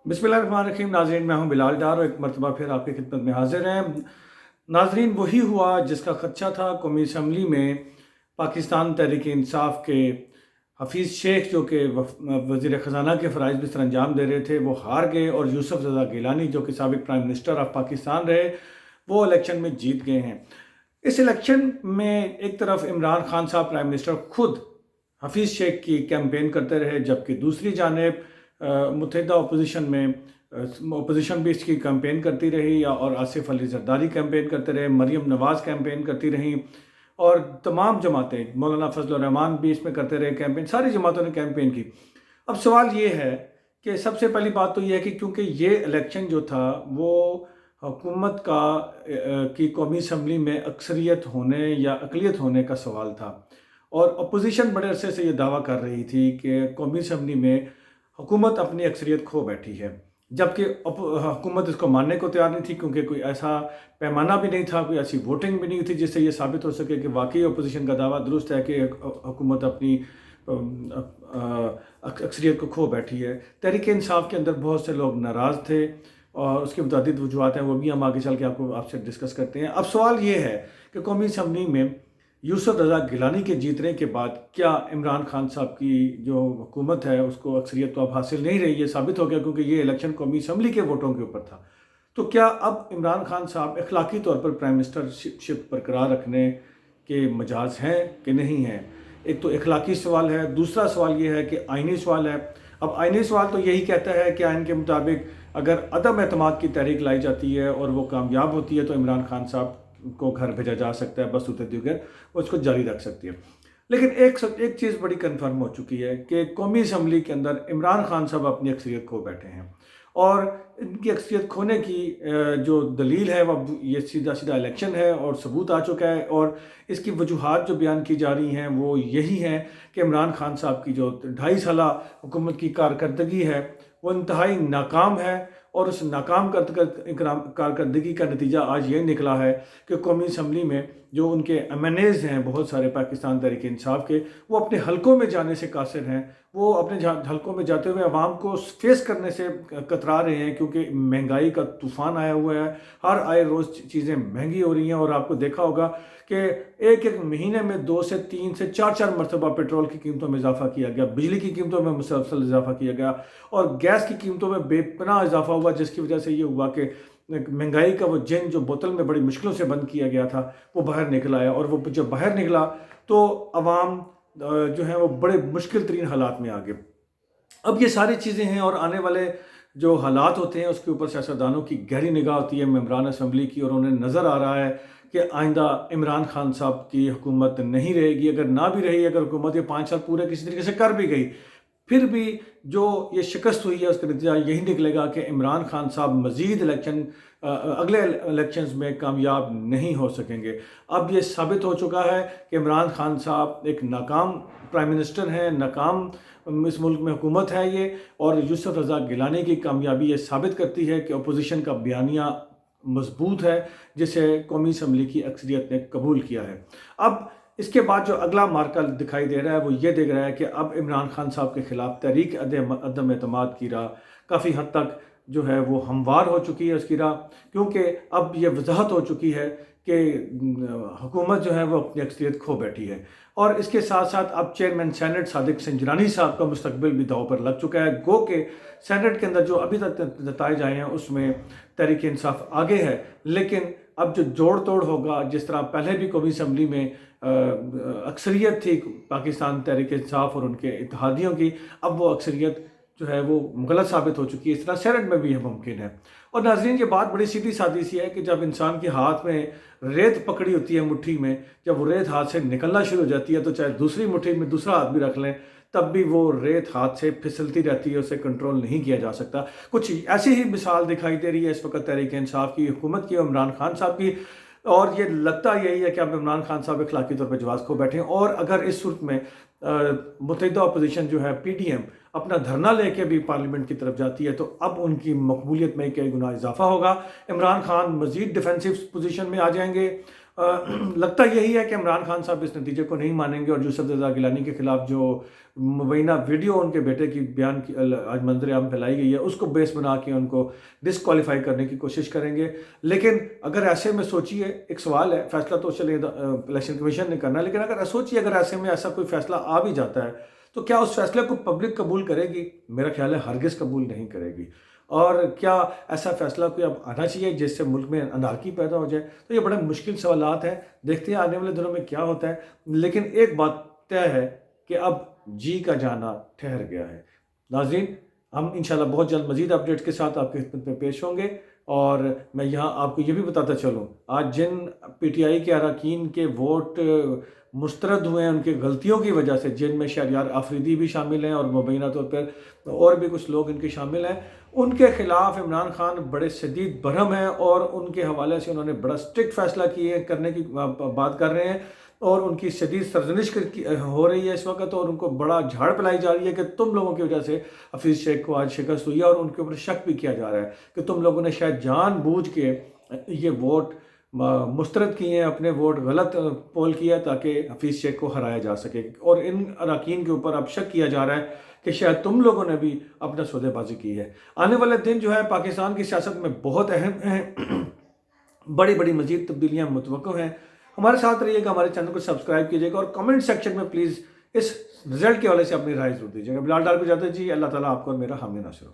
बिस्मिल्लाहिर्रहमानिर्रहीम। नाज़रीन, मैं हूं बिलाल डार और एक मरतबा फिर आपकी खिदमत में हाजिर हैं। नाज़रीन, वही हुआ जिसका खदशा था। कौमी असम्बली में पाकिस्तान तहरीक इंसाफ के हफीज़ शेख, जो कि वज़ीर ख़ज़ाना के फ़राइज़ भी सर अंजाम दे रहे थे, वो हार गए और यूसुफ रज़ा गिलानी, जो कि साबिक़ प्राइम मिनिस्टर ऑफ पाकिस्तान रहे, वो इलेक्शन में जीत गए हैं। इस इलेक्शन में एक तरफ इमरान खान साहब प्राइम मिनिस्टर खुद हफीज़ शेख की कैंपेन करते रहे, जबकि दूसरी जानिब मुत्तहिदा अपोजिशन में अपोजिशन भी इसकी कैंपेन करती रही, और आसिफ अली जरदारी कैंपेन करते रहे, मरीम नवाज़ कैंपेन करती रहीं, और तमाम जमातें, मौलाना फजल रहमान भी इसमें करते रहे कैंपेन। सारी जमातों ने कैंपेन की। अब सवाल ये है कि सबसे पहली बात तो ये है कि क्योंकि ये इलेक्शन जो था वो हुकूमत की कौमी असम्बली में अक्सरियत होने या अक़लियत होने का सवाल था, और अपोजिशन बड़े अरसे से ये दावा कर रही थी कि कौमी असम्बली में हुकूमत अपनी अक्सरियत खो बैठी है, जबकि हुकूमत इसको मानने को तैयार नहीं थी, क्योंकि कोई ऐसा पैमाना भी नहीं था, कोई ऐसी वोटिंग भी नहीं थी जिससे ये साबित हो सके कि वाकई अपोजिशन का दावा दुरुस्त है कि हुकूमत अपनी अक्सरियत को खो बैठी है। तहरीक इंसाफ के अंदर बहुत से लोग नाराज़ थे, और उसकी मुतादिद वजूहात हैं, वो भी हम आगे चल के आपसे डिस्कस करते हैं। अब सवाल ये है कि कौमी असम्बली में यूसुफ रज़ा गिलानी के जीतने के बाद क्या इमरान खान साहब की जो हुकूमत है उसको अक्सरियत तो अब हासिल नहीं रही, ये साबित हो गया, क्योंकि ये इलेक्शन कौमी असम्बली के वोटों के ऊपर था। तो क्या अब इमरान खान साहब अखलाकी तौर पर प्राइम मिनिस्टरशिप बरकरार रखने के मजाज हैं कि नहीं हैं? एक तो अखलाकी सवाल है, दूसरा सवाल ये है कि आइनी सवाल है। अब आइनी सवाल तो यही कहता है कि आइन के मुताबिक अगर अदम एतमाद की तहरीक लाई जाती है और वो कामयाब होती है तो इमरान खान साहब को घर भेजा जा सकता है, बसूरत दीगर वो इसको जारी रख सकती है। लेकिन एक चीज़ बड़ी कन्फर्म हो चुकी है कि कौमी असम्बली के अंदर इमरान खान साहब अपनी अक्सरियत खो बैठे हैं, और इनकी अक्सरियत खोने की जो दलील है वह ये सीधा सीधा इलेक्शन है, और सबूत आ चुका है। और इसकी वजूहात जो बयान की जा रही हैं वो यही हैं कि इमरान खान साहब की जो 2.5 साला हुकूमत की कारकर्दगी है वो इंतहाई नाकाम है, और उस नाकाम कारकर्दगी का नतीजा आज ये निकला है कि कौमी असम्बली में जो उनके MNAs हैं बहुत सारे पाकिस्तान तहरीक इंसाफ के, वो अपने हलकों में जाने से कासिर हैं। वो अपने हलकों में जाते हुए अवाम को फेस करने से कतरा रहे हैं, क्योंकि महंगाई का तूफ़ान आया हुआ है, हर आए रोज़ चीज़ें महंगी हो रही हैं। और आपको देखा होगा कि एक एक महीने में 2 से 3 से 4 मरतबा पेट्रोल की कीमतों में इजाफा किया गया, बिजली की कीमतों में मुसलसल इजाफा किया गया, और गैस की कीमतों में बेपनाह इजाफा हुआ, जिसकी वजह से ये हुआ कि महंगाई का वो जिन जो बोतल में बड़ी मुश्किलों से बंद किया गया था वो बाहर निकला है। और वो जब बाहर निकला तो अवाम जो है वो बड़े मुश्किल तरीन हालात में आ गए। अब ये सारी चीज़ें हैं, और आने वाले जो हालात होते हैं उसके ऊपर सियासतदानों की गहरी निगाह होती है मेंबरान असम्बली की, और उन्हें नज़र आ रहा है कि आइंदा इमरान खान साहब की हुकूमत नहीं रहेगी। अगर ना भी रही, अगर हुकूमत ये 5 साल पूरे किसी तरीके से कर भी गई, फिर भी जो ये शिकस्त हुई है उसका नतीजा यही निकलेगा कि इमरान खान साहब मज़ीद अगले इलेक्शंस में कामयाब नहीं हो सकेंगे। अब ये साबित हो चुका है कि इमरान खान साहब एक नाकाम प्राइम मिनिस्टर हैं, नाकाम इस मुल्क में हुकूमत है ये, और यूसुफ रज़ा गिलानी की कामयाबी ये साबित करती है कि अपोजिशन का बयानिया मजबूत है, जिसे कौमी असम्बली की अक्सरियत ने कबूल किया है। अब इसके बाद जो अगला मार्का दिखाई दे रहा है वो ये दिख रहा है कि अब इमरान खान साहब के ख़िलाफ़ तहरीक अदम एतमाद की राह काफ़ी हद तक जो है वो हमवार हो चुकी है उसकी राह, क्योंकि अब ये वजाहत हो चुकी है कि हुकूमत जो है वो अपनी अक्सरियत खो बैठी है। और इसके साथ साथ अब चेयरमैन सेनेट सादिक संजरानी साहब का मुस्तकबिल भी दाव पर लग चुका है। गो के सेनेट के अंदर जो अभी तक जताए जाए हैं उसमें तहरीक इंसाफ आगे है, लेकिन अब जो जोड़ तोड़ होगा, जिस तरह पहले भी कौमी असम्बली में अक्सरियत थी पाकिस्तान तहरीक इंसाफ और उनके इत्तेहादियों की, अब वो अक्सरियत जो है वो गलत साबित हो चुकी है। इस तरह सेनेट में भी यह मुमकिन है। और नाज़रीन, ये बात बड़ी सीधी सादी सी है कि जब इंसान के हाथ में रेत पकड़ी होती है मुट्ठी में, जब वो रेत हाथ से निकलना शुरू हो जाती है तो चाहे दूसरी मुट्ठी में दूसरा हाथ भी रख लें तब भी वो रेत हाथ से फिसलती रहती है, उसे कंट्रोल नहीं किया जा सकता। कुछ ऐसी ही मिसाल दिखाई दे रही है इस वक्त तहरीक इंसाफ की हुकूमत की, इमरान खान साहब की, और ये लगता यही है कि अब इमरान खान साहब अखलाकी तौर पर जवाब खो बैठे हैं। और अगर इस सूरत में मुत्तहिदा अपोजिशन जो है PDM अपना धरना लेके भी पार्लियामेंट की तरफ जाती है तो अब उनकी मकबूलियत में कई गुना इजाफा होगा। इमरान खान मजीद डिफेंसिव पोजीशन में आ जाएंगे, لگتا یہی ہے کہ عمران خان صاحب اس نتیجے کو نہیں مانیں گے اور یوسف رضا گیلانی کے خلاف جو مبینہ ویڈیو ان کے بیٹے کی بیان کی آج منظر عام پھیلائی گئی ہے اس کو بیس بنا کے ان کو ڈسکوالیفائی کرنے کی کوشش کریں گے. لیکن اگر ایسے میں سوچیے، ایک سوال ہے، فیصلہ تو چلے الیکشن کمیشن نے کرنا ہے، لیکن اگر سوچیے اگر ایسے میں ایسا کوئی فیصلہ آ بھی جاتا ہے تو کیا اس فیصلے کو پبلک قبول کرے گی؟ میرا خیال ہے ہرگز قبول نہیں کرے گی. اور کیا ایسا فیصلہ کوئی اب آنا چاہیے جس سے ملک میں انارکی پیدا ہو جائے؟ تو یہ بڑے مشکل سوالات ہیں، دیکھتے ہیں آنے والے دنوں میں کیا ہوتا ہے. لیکن ایک بات طے ہے کہ اب جی کا جانا ٹھہر گیا ہے. ناظرین، ہم انشاءاللہ بہت جلد مزید اپڈیٹ کے ساتھ آپ کی خدمت میں پیش ہوں گے. اور میں یہاں آپ کو یہ بھی بتاتا چلوں، آج جن پی ٹی آئی کے اراکین کے ووٹ مسترد ہوئے ہیں ان کی غلطیوں کی وجہ سے، جن میں شہریار آفریدی بھی شامل ہیں اور مبینہ طور پر اور بھی کچھ لوگ ان کے شامل ہیں، ان کے خلاف عمران خان بڑے شدید برہم ہیں اور ان کے حوالے سے انہوں نے بڑا سٹرکٹ فیصلہ کرنے کی بات کر رہے ہیں اور ان کی شدید سرزنش ہو رہی ہے اس وقت، اور ان کو بڑا جھاڑ پلائی جا رہی ہے کہ تم لوگوں کی وجہ سے حفیظ شیخ کو آج شکست ہوئی ہے، اور ان کے اوپر شک بھی کیا جا رہا ہے کہ تم لوگوں نے شاید جان بوجھ کے یہ ووٹ مسترد کیے ہیں، اپنے ووٹ غلط پول کیا تاکہ حفیظ شیخ کو ہرایا جا سکے. اور ان اراکین کے اوپر اب شک کیا جا رہا ہے کہ شاید تم لوگوں نے بھی اپنا سودے بازی کی ہے. آنے والے دن جو ہے پاکستان کی سیاست میں بہت اہم ہیں، بڑی بڑی مزید تبدیلیاں متوقع ہیں. ہمارے ساتھ رہیے گا، ہمارے چینل کو سبسکرائب کیجیے گا اور کمنٹ سیکشن میں پلیز اس رزلٹ کے حوالے سے اپنی رائے ضرور دیجیے گا. بلال ڈار کو جاتے جی، اللہ تعالیٰ آپ کو اور میرا حامی ناصر ہو.